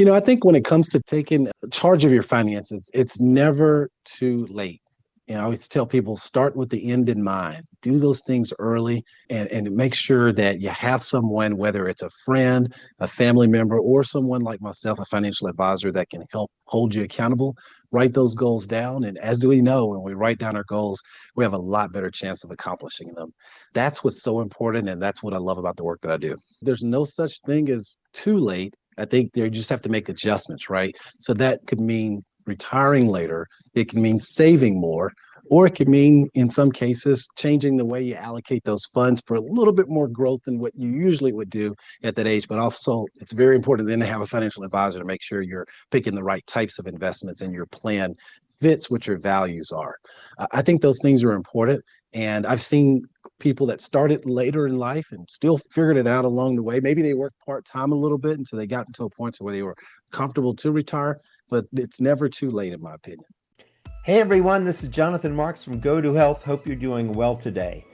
I think when it comes to taking charge of your finances, it's never too late. I always tell people start with the end in mind. Do those things early and make sure that you have someone, whether it's a friend, a family member, or someone like myself, a financial advisor that can help hold you accountable. Write those goals down. And as do we know, when we write down our goals, we have a lot better chance of accomplishing them. That's what's so important. And that's what I love about the work that I do. There's no such thing as too late. I think they just have to make adjustments, right? So that could mean retiring later. It can mean saving more, or it could mean, in some cases, changing the way you allocate those funds for a little bit more growth than what you usually would do at that age. But also, it's very important then to have a financial advisor to make sure you're picking the right types of investments and your plan fits what your values are. I think those things are important. And I've seen people that started later in life and still figured it out along the way. Maybe they worked part-time a little bit until they got to a point where they were comfortable to retire, but it's never too late, in my opinion. Hey everyone, this is Jonathan Marks from Go to Health. Hope you're doing well today.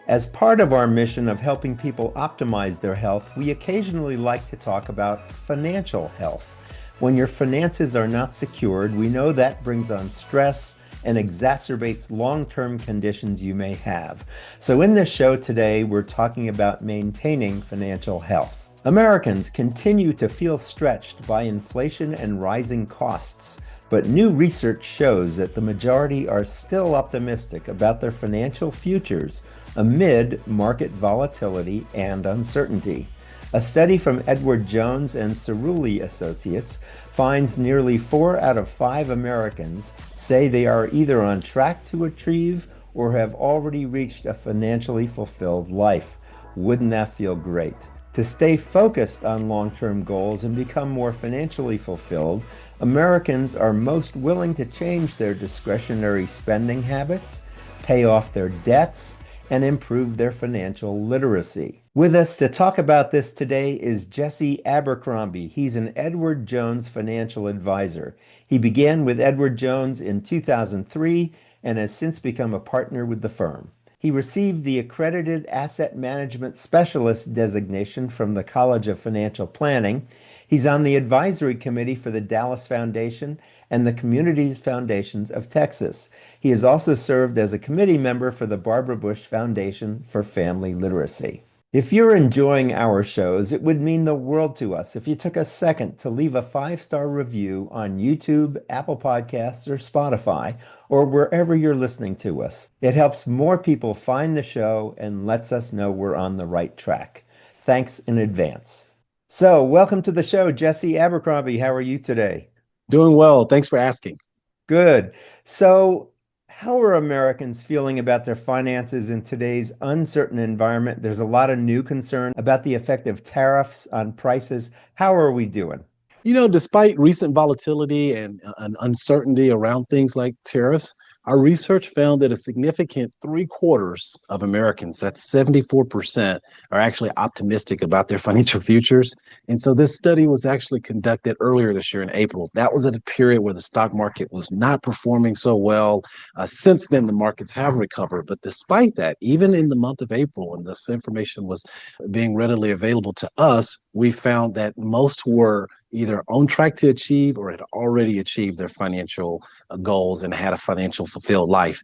As part of our mission of helping people optimize their health, we occasionally like to talk about financial health. When your finances are not secured, we know that brings on stress and exacerbates long-term conditions you may have. So in this show today, we're talking about maintaining financial health. Americans continue to feel stretched by inflation and rising costs, but new research shows that the majority are still optimistic about their financial futures amid market volatility and uncertainty. A study from Edward Jones and Cerulli Associates finds nearly 4 out of 5 Americans say they are either on track to achieve or have already reached a financially fulfilled life. Wouldn't that feel great? To stay focused on long-term goals and become more financially fulfilled, Americans are most willing to change their discretionary spending habits, pay off their debts, and improve their financial literacy. With us to talk about this today is Jesse Abercrombie. He's an Edward Jones financial advisor. He began with Edward Jones in 2003 and has since become a partner with the firm. He received the Accredited Asset Management Specialist designation from the College of Financial Planning. He's on the advisory committee for the Dallas Foundation and the Communities Foundations of Texas. He has also served as a committee member for the Barbara Bush Foundation for Family Literacy. If you're enjoying our shows, it would mean the world to us if you took a second to leave a 5-star review on YouTube, Apple Podcasts, or Spotify, or wherever you're listening to us. It helps more people find the show and lets us know we're on the right track. Thanks in advance. So, welcome to the show, Jesse Abercrombie. How are you today? Doing well. Thanks for asking. Good. So, how are Americans feeling about their finances in today's uncertain environment? There's a lot of new concern about the effect of tariffs on prices. How are we doing? Despite recent volatility and uncertainty around things like tariffs, our research found that a significant 3/4 of Americans, that's 74%, are actually optimistic about their financial futures. And so this study was actually conducted earlier this year in April. That was at a period where the stock market was not performing so well. Since then, the markets have recovered. But despite that, even in the month of April, when this information was being readily available to us, we found that most were either on track to achieve or had already achieved their financial goals and had a financial fulfilled life.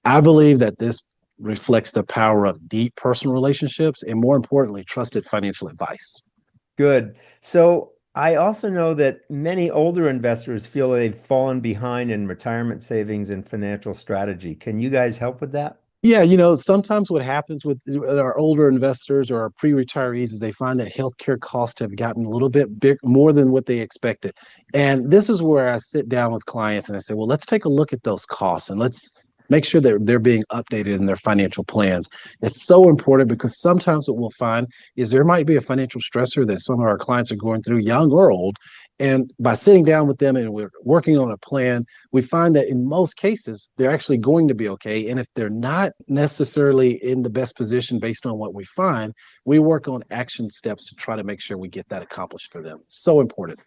I believe that this reflects the power of deep personal relationships and, more importantly, trusted financial advice. Good. So I also know that many older investors feel they've fallen behind in retirement savings and financial strategy. Can you guys help with that? Yeah, sometimes what happens with our older investors or our pre-retirees is they find that healthcare costs have gotten a little bit big, more than what they expected. And this is where I sit down with clients and I say, well, let's take a look at those costs and let's make sure that they're being updated in their financial plans. It's so important because sometimes what we'll find is there might be a financial stressor that some of our clients are going through, young or old. And by sitting down with them and we're working on a plan, we find that in most cases, they're actually going to be okay. And if they're not necessarily in the best position based on what we find, we work on action steps to try to make sure we get that accomplished for them. So important.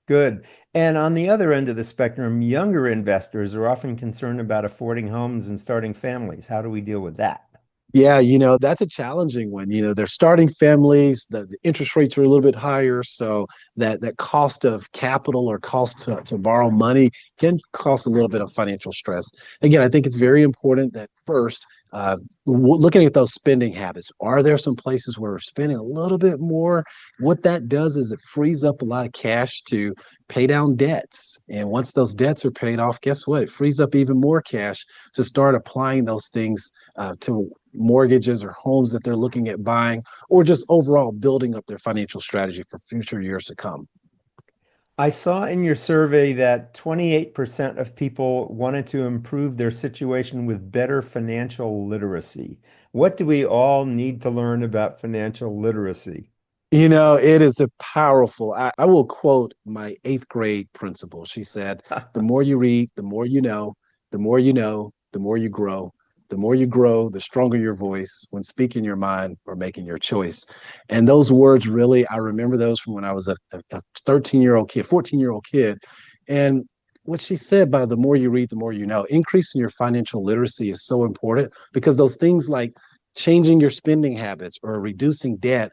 Good. And on the other end of the spectrum, younger investors are often concerned about affording homes and starting families. How do we deal with that? Yeah, that's a challenging one. They're starting families, the interest rates are a little bit higher, so that cost of capital or cost to borrow money can cause a little bit of financial stress. Again, I think it's very important that first, looking at those spending habits, are there some places where we're spending a little bit more? What that does is it frees up a lot of cash to pay down debts. And once those debts are paid off, guess what? It frees up even more cash to start applying those things to mortgages or homes that they're looking at buying, or just overall building up their financial strategy for future years to come. I saw in your survey that 28% of people wanted to improve their situation with better financial literacy. What do we all need to learn about financial literacy? It is a powerful, I will quote my eighth grade principal. She said, the more you read, the more you know, the more you know, the more you grow. The more you grow, the stronger your voice when speaking your mind or making your choice. And those words really, I remember those from when I was a 13-year-old kid, 14-year-old kid. And what she said by the more you read, the more you know, increasing your financial literacy is so important because those things like changing your spending habits or reducing debt,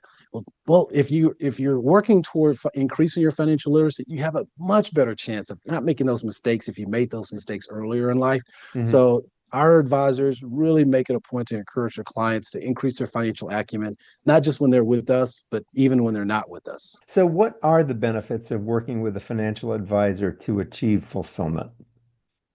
well, if you're working toward increasing your financial literacy, you have a much better chance of not making those mistakes if you made those mistakes earlier in life. Mhm. So our advisors really make it a point to encourage their clients to increase their financial acumen, not just when they're with us, but even when they're not with us. So, what are the benefits of working with a financial advisor to achieve fulfillment?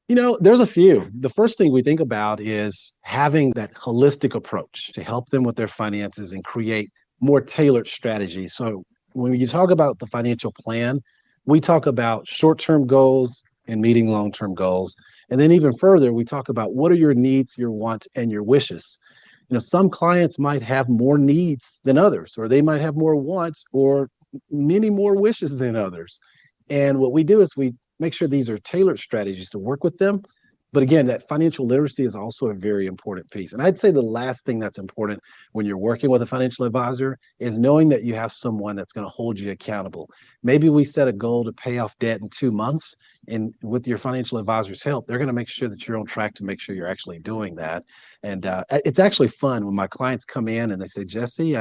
There's a few. The first thing we think about is having that holistic approach to help them with their finances and create more tailored strategies. So when you talk about the financial plan, we talk about short-term goals and meeting long-term goals. And then even further, we talk about what are your needs, your wants, and your wishes. Some clients might have more needs than others, or they might have more wants or many more wishes than others. And what we do is we make sure these are tailored strategies to work with them. But again, that financial literacy is also a very important piece. And I'd say the last thing that's important when you're working with a financial advisor is knowing that you have someone that's going to hold you accountable. Maybe we set a goal to pay off debt in 2 months. And with your financial advisor's help, they're going to make sure that you're on track to make sure you're actually doing that. And it's actually fun when my clients come in and they say, Jesse,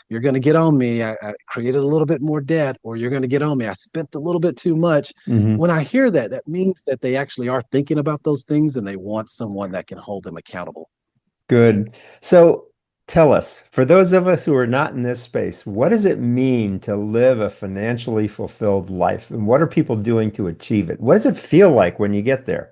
you're going to get on me. I created a little bit more debt, or you're going to get on me. I spent a little bit too much. Mhm. When I hear that, that means that they actually are thinking about those things and they want someone that can hold them accountable. Good. So, tell us, for those of us who are not in this space, what does it mean to live a financially fulfilled life? And what are people doing to achieve it? What does it feel like when you get there?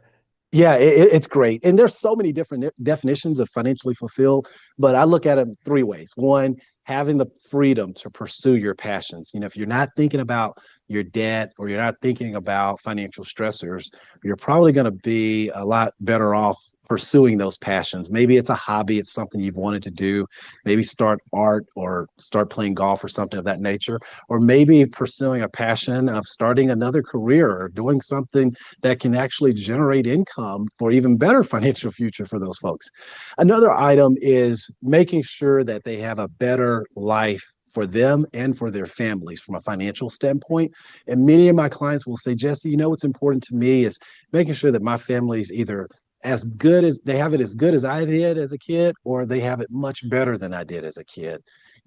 Yeah, it's great. And there's so many different definitions of financially fulfilled, but I look at them three ways. One, having the freedom to pursue your passions. If you're not thinking about your debt or you're not thinking about financial stressors, you're probably going to be a lot better off pursuing those passions. Maybe it's a hobby, it's something you've wanted to do. Maybe start art or start playing golf or something of that nature. Or maybe pursuing a passion of starting another career or doing something that can actually generate income for even better financial future for those folks. Another item is making sure that they have a better life for them and for their families from a financial standpoint. And many of my clients will say, Jesse, what's important to me is making sure that my family is either as good as they have it as good as I did as a kid, or they have it much better than I did as a kid.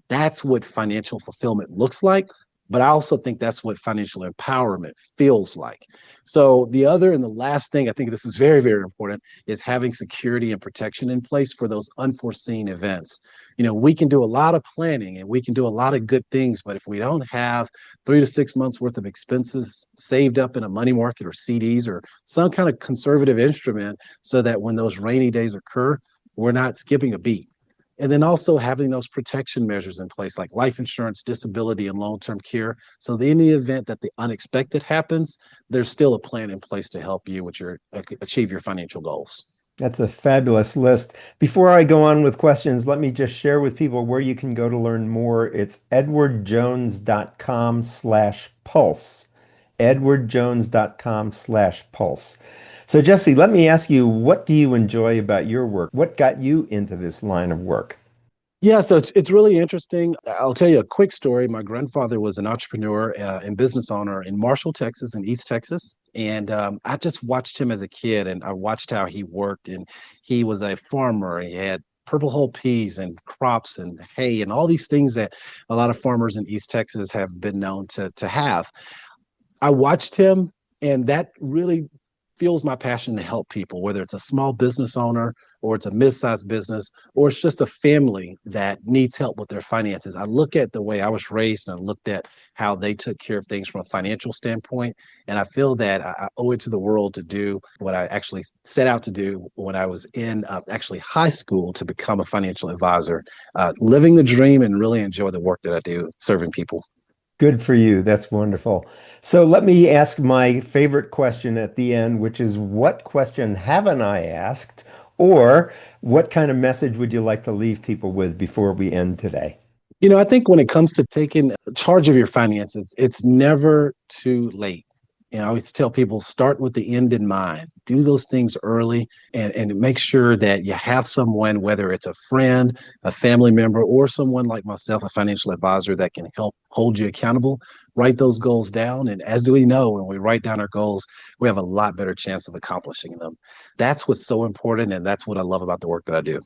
That's what financial fulfillment looks like. But I also think that's what financial empowerment feels like. So the other and the last thing, I think this is very, very important, is having security and protection in place for those unforeseen events. We can do a lot of planning and we can do a lot of good things, but if we don't have 3 to 6 months worth of expenses saved up in a money market or CDs or some kind of conservative instrument so that when those rainy days occur, we're not skipping a beat. And then also having those protection measures in place, like life insurance, disability, and long-term care. So in the event that the unexpected happens, there's still a plan in place to help you with your achieve your financial goals. That's a fabulous list. Before I go on with questions, let me just share with people where you can go to learn more. It's edwardjones.com/pulse. edwardjones.com/pulse. So, Jesse, let me ask you, what do you enjoy about your work? What got you into this line of work? Yeah, so it's really interesting. I'll tell you a quick story. My grandfather was an entrepreneur and business owner in Marshall, Texas, and East Texas. And I just watched him as a kid, and I watched how he worked. And he was a farmer. He had purple hull peas and crops and hay and all these things that a lot of farmers in East Texas have been known to have. I watched him, and that really fuels my passion to help people, whether it's a small business owner or it's a mid-sized business or it's just a family that needs help with their finances. I look at the way I was raised and I looked at how they took care of things from a financial standpoint. And I feel that I owe it to the world to do what I actually set out to do when I was in actually high school to become a financial advisor, living the dream and really enjoy the work that I do serving people. Good for you. That's wonderful. So let me ask my favorite question at the end, which is what question haven't I asked? Or what kind of message would you like to leave people with before we end today? I think when it comes to taking charge of your finances, it's never too late. I always tell people start with the end in mind. Do those things early and make sure that you have someone, whether it's a friend, a family member, or someone like myself, a financial advisor that can help hold you accountable. Write those goals down. And as do we know, when we write down our goals, we have a lot better chance of accomplishing them. That's what's so important. And that's what I love about the work that I do.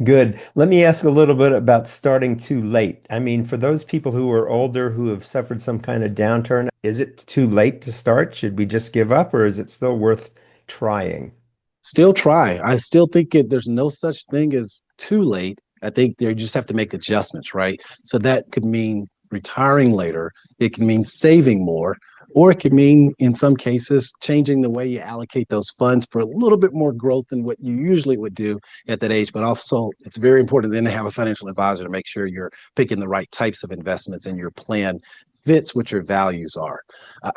Good. Let me ask a little bit about starting too late. I mean, for those people who are older, who have suffered some kind of downturn, is it too late to start? Should we just give up, or is it still worth trying? Still try. I still think there's no such thing as too late. I think they just have to make adjustments, right? So that could mean retiring later. It can mean saving more, or it could mean, in some cases, changing the way you allocate those funds for a little bit more growth than what you usually would do at that age. But also, it's very important then to have a financial advisor to make sure you're picking the right types of investments and your plan fits what your values are.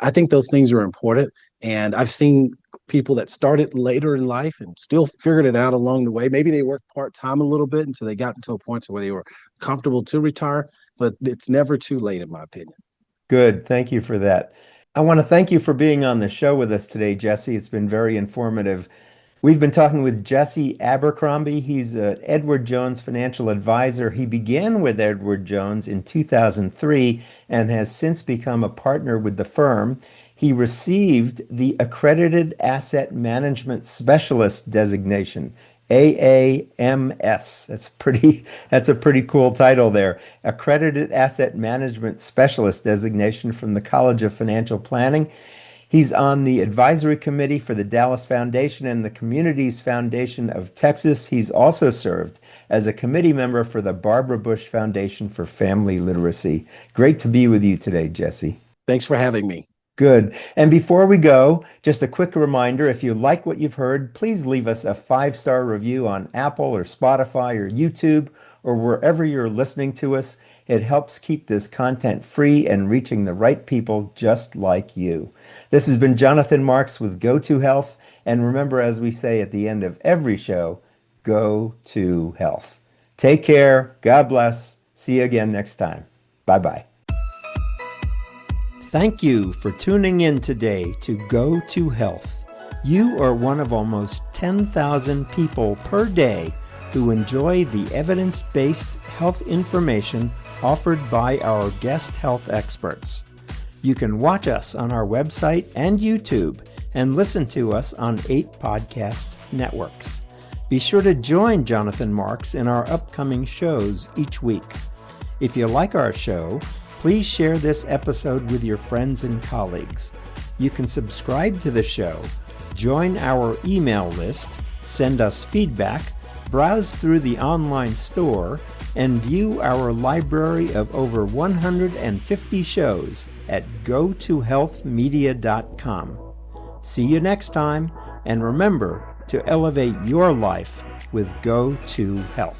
I think those things are important. And I've seen people that started later in life and still figured it out along the way. Maybe they worked part-time a little bit until they got into a point where they were comfortable to retire, but it's never too late, in my opinion. Good. Thank you for that. I want to thank you for being on the show with us today, Jesse. It's been very informative. We've been talking with Jesse Abercrombie. He's an Edward Jones financial advisor. He began with Edward Jones in 2003 and has since become a partner with the firm. He received the Accredited Asset Management Specialist designation, AAMS. That's a pretty cool title there. Accredited Asset Management Specialist designation from the College of Financial Planning. He's on the advisory committee for the Dallas Foundation and the Communities Foundation of Texas. He's also served as a committee member for the Barbara Bush Foundation for Family Literacy. Great to be with you today, Jesse. Thanks for having me. Good. And before we go, just a quick reminder, if you like what you've heard, please leave us a 5-star review on Apple or Spotify or YouTube or wherever you're listening to us. It helps keep this content free and reaching the right people just like you. This has been Jonathan Marks with Go To Health. And remember, as we say at the end of every show, go to health. Take care. God bless. See you again next time. Bye-bye. Thank you for tuning in today to Go To Health. You are one of almost 10,000 people per day who enjoy the evidence-based health information offered by our guest health experts. You can watch us on our website and YouTube and listen to us on 8 podcast networks. Be sure to join Jonathan Marks in our upcoming shows each week. If you like our show, please share this episode with your friends and colleagues. You can subscribe to the show, join our email list, send us feedback, browse through the online store, and view our library of over 150 shows at gotohealthmedia.com. See you next time, and remember to elevate your life with Go To Health.